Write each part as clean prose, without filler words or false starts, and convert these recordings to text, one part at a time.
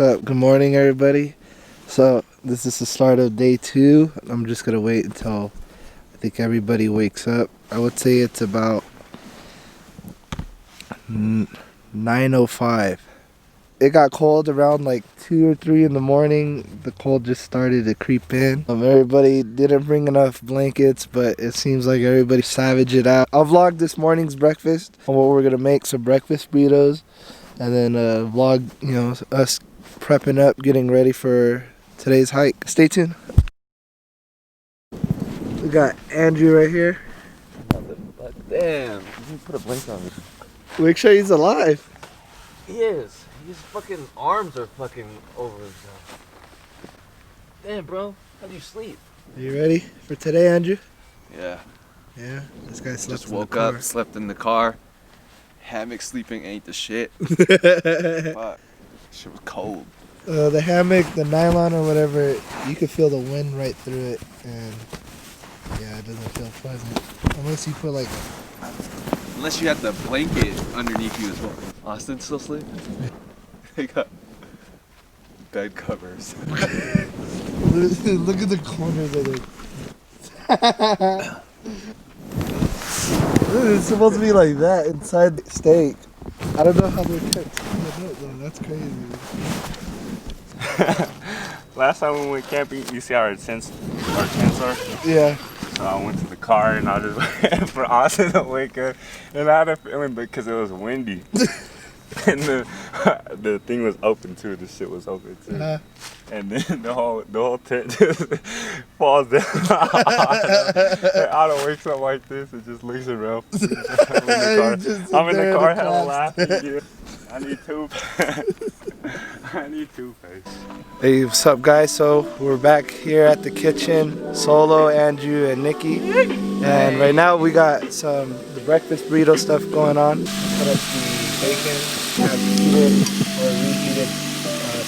up? Good morning, everybody. So this is the start of day 2. I'm just gonna wait until I think everybody wakes up. I would say it's about 9:05. It got cold around like 2 or 3 in the morning. The cold just started to creep in. Everybody didn't bring enough blankets, but it seems like everybody savaged it out. I'll vlog this morning's breakfast on what we're gonna make, some breakfast burritos, and then vlog, us prepping up, getting ready for today's hike. Stay tuned. We got Andrew right here. Damn, you put a blanket on me. Make sure he's alive. He is. His fucking arms are fucking over himself. Damn, bro. How do you sleep? Are you ready for today, Andrew? Yeah. Yeah? This guy slept Just in woke the car. up, slept in the car. Hammock sleeping ain't the shit. Fuck. Shit was cold. The hammock, the nylon or whatever, you can feel the wind right through it, and yeah, it doesn't feel pleasant. Unless you put like... Unless you have the blanket underneath you as well. Austin still sleep? They got bed covers. Look at the corners of it. It's supposed to be like that inside the steak. I don't know how they're cooked. Though. That's crazy. Last time we went camping, you see how our tents are? Yeah. So I went to the car and I was just waiting for Austin to wake up. And I had a feeling because it was windy. And the thing was open too. The shit was open too. And then the whole tent just falls down. And Otto wakes up like this and just looks around. I'm in the car hella laughing. Dude. I need toothpaste. Hey, what's up, guys? So we're back here at the kitchen. Solo, Andrew, and Nikki. And right now we got the breakfast burrito stuff going on. Put up the bacon, have heated or reheated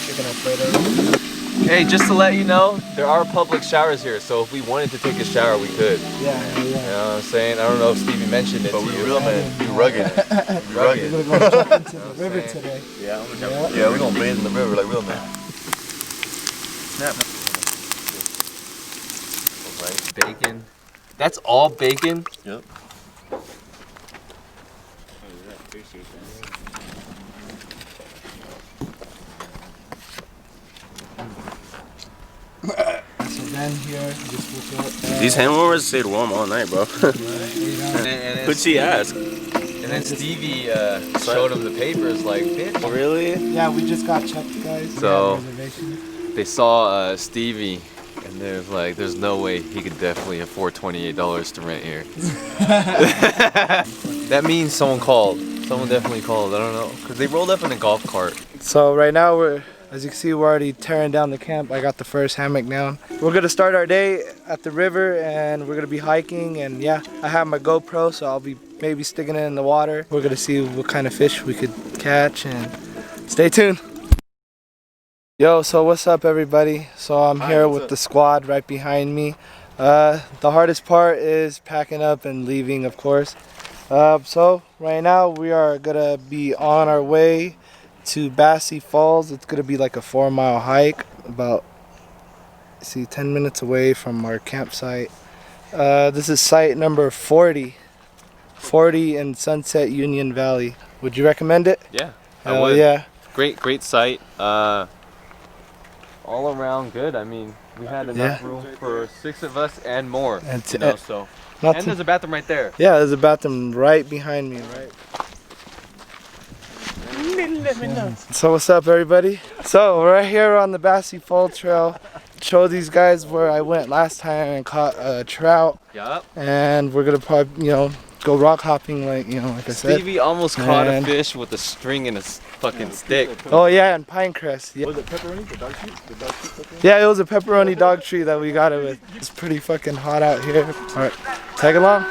chicken Alfredo. Hey, just to let you know, there are public showers here, so if we wanted to take a shower, we could. Yeah. You know what I'm saying? I don't know if Stevie mentioned it But to we you. real man. We rugged. We rugged. We're gonna go jump into the river today. Yeah, I'm gonna jump. Yeah, we're gonna bathe in the river like real men. Snap. Right, bacon. That's all bacon? Yep. So then here, just woke up. These hand warmers stayed warm all night, bro. And What'd she ask? And then Stevie showed him the papers like, bitch. Really? Yeah, we just got checked, guys. So- We had a reservation. They saw Stevie and there's like, there's no way he could definitely afford $28 to rent here. That means someone called. Someone definitely called. I don't know. Because they rolled up in a golf cart. So right now as you can see, we're already tearing down the camp. I got the first hammock down. We're gonna start our day at the river and we're gonna be hiking, and yeah, I have my GoPro, so I'll be maybe sticking it in the water. We're gonna see what kind of fish we could catch, and stay tuned. Yo, so what's up, everybody? So I'm here with the squad right behind me. The hardest part is packing up and leaving, of course. So right now we are gonna be on our way to Bassi Falls. It's gonna be like a 4-mile hike, about 10 minutes away from our campsite. This is site number 40 in Sunset Union Valley. Would you recommend it? Yeah, I Hell would. yeah. Great site. All around good. I mean, we had enough room for 6 of us and more. And so. And there's a bathroom right there. Yeah, there's a bathroom right behind me, right? So what's up, everybody? So we're right here on the Bassi Falls Trail. Show these guys where I went last time and caught a trout. Yup. And we're gonna probably, go rock hopping like I said. Stevie almost caught a fish with a string and a fucking stick. Oh yeah, and pine crest. Yeah. Was it pepperoni? The dog treat? The dog treat pepperoni? Yeah, it was a pepperoni dog tree that we got it with. It's pretty fucking hot out here. All right, tag along.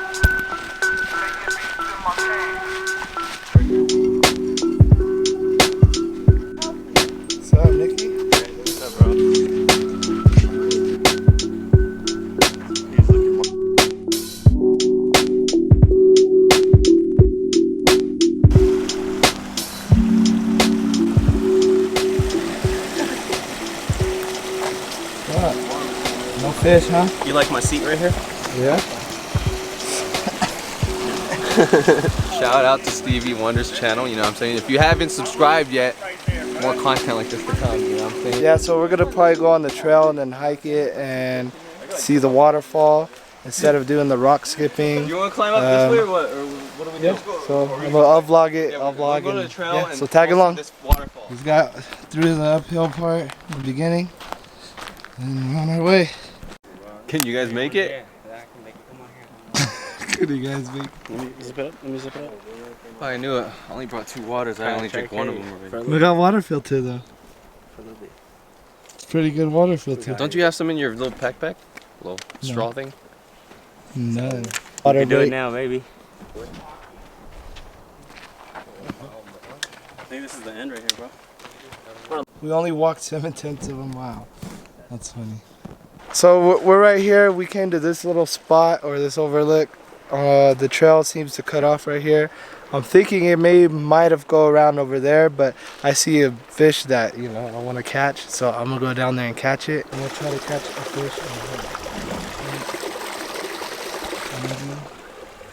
What's up, Nikki? What's up, bro? He's looking more. What? No fish, huh? You like my seat right here? Yeah. Shout out to Stevie Wonder's channel, you know what I'm saying? If you haven't subscribed yet, more content like this to come, you know what I'm saying? Yeah, so we're gonna probably go on the trail and then hike it and see the waterfall instead of doing the rock skipping. You want to climb up this way or what? Or what do we Yeah, do? so I'll vlog it. I'll vlog go to the and, trail yeah, and so tag along. this waterfall. We've got through the uphill part in the beginning and we're on our way. Can you guys make it? Yeah, I can make it. Come on here. Could you guys make? Let me zip it up. Let me zip it up. Oh, I knew it. I only brought 2 waters. I only drank one of them already. We got water filter though. For a little bit. It's pretty good water filter. Don't you have some in your little backpack? Little straw No. thing? None. You Water can do it break. now, baby. I think this is the end right here, bro. We only walked 7/10 of a mile. That's funny. So we're right here. We came to this little spot or this overlook. The trail seems to cut off right here. I'm thinking it might have go around over there, but I see a fish that I want to catch. So I'm gonna go down there and catch it. I'm gonna try to catch a fish.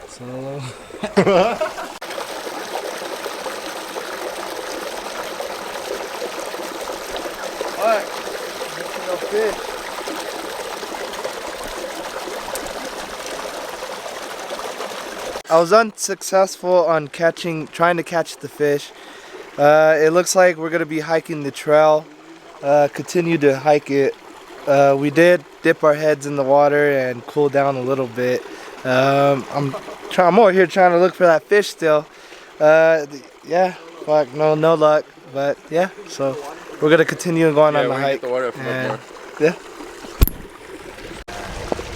Solo. What? No fish. I was unsuccessful on trying to catch the fish. It looks like we're gonna be hiking the trail. Continue to hike it. We did dip our heads in the water and cool down a little bit. I'm over here trying to look for that fish still. Yeah, fuck, no luck. But yeah, so we're gonna continue going on the hike. And, yeah.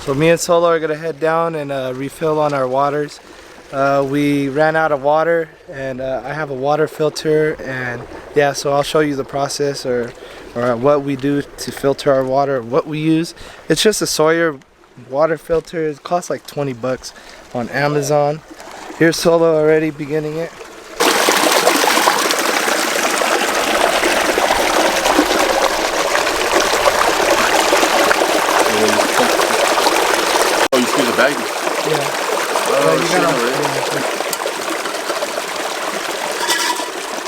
So me and Solo are gonna head down and refill on our waters. We ran out of water, and I have a water filter, and yeah, so I'll show you the process or what we do to filter our water, what we use. It's just a Sawyer water filter. It costs like 20 bucks on Amazon. Here's Solo already beginning it. Oh, you squeeze the bag? Yeah. Oh, you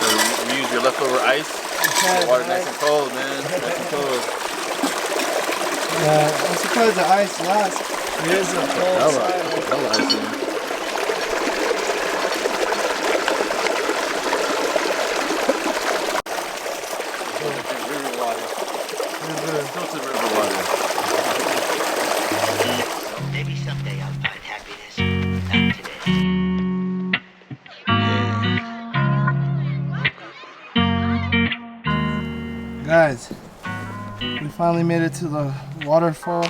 So you use your leftover ice. The water nice and cold, man. Nice and cold. I'm surprised the ice lasts. It is a cold side. Hella ice in. River water. Filtered river water. Maybe someday I'll find happiness. Not today. Guys, we finally made it to the waterfall.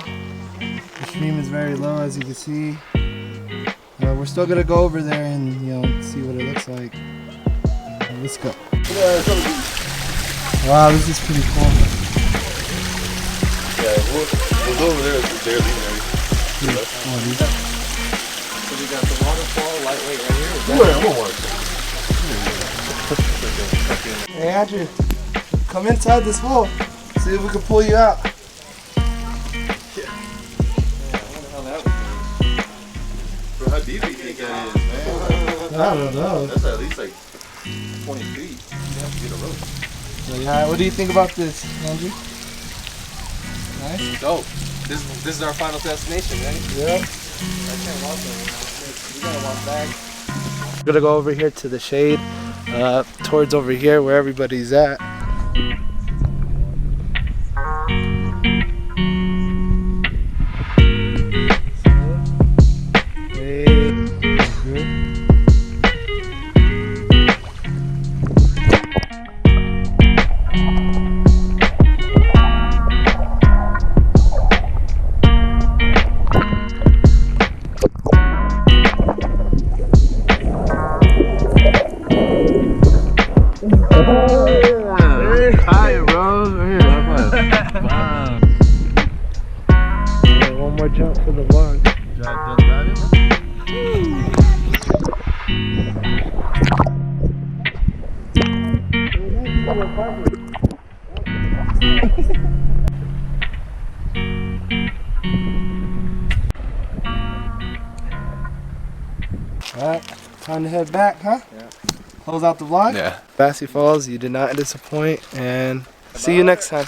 The stream is very low, as you can see. We're still gonna go over there and see what it looks like. Let's go. Wow, this is pretty cool. Yeah, we'll go over there. They're leaving. So we got the waterfall, lightweight right here. Hey Andrew, come inside this hole. See if we can pull you out. Bro, how deep do you think that is, man? I don't know. That's at least like 20 feet. You have to get a rope. So, yeah, what do you think about this, Andrew? Nice? Dope. This is our final destination, right? Yep. I can't walk there. We gotta walk back. We're gonna go over here to the shade, towards over here where everybody's at. One more jump for the vlog. Time to head back, huh? Yeah. Close out the vlog? Yeah. Bassi Falls, you did not disappoint, and see you next time.